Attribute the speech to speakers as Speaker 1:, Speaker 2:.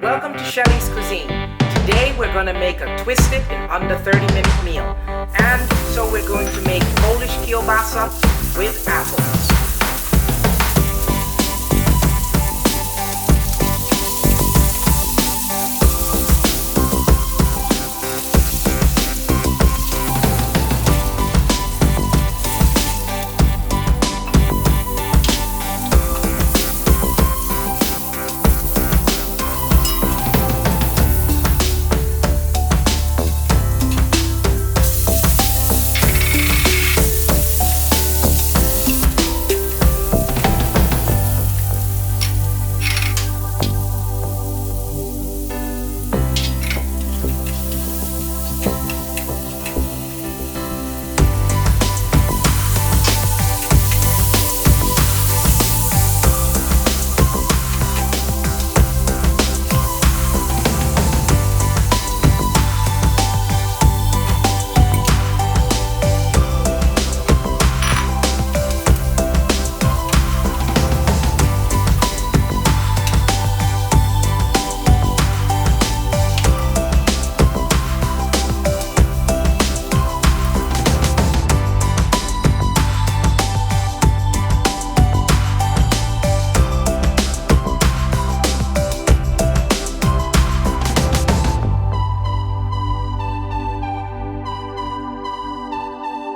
Speaker 1: welcome to Shelly's Cuisine. Today we're going to make a twisted in under 30-minute meal. And so we're going to make Polish kielbasa with apples.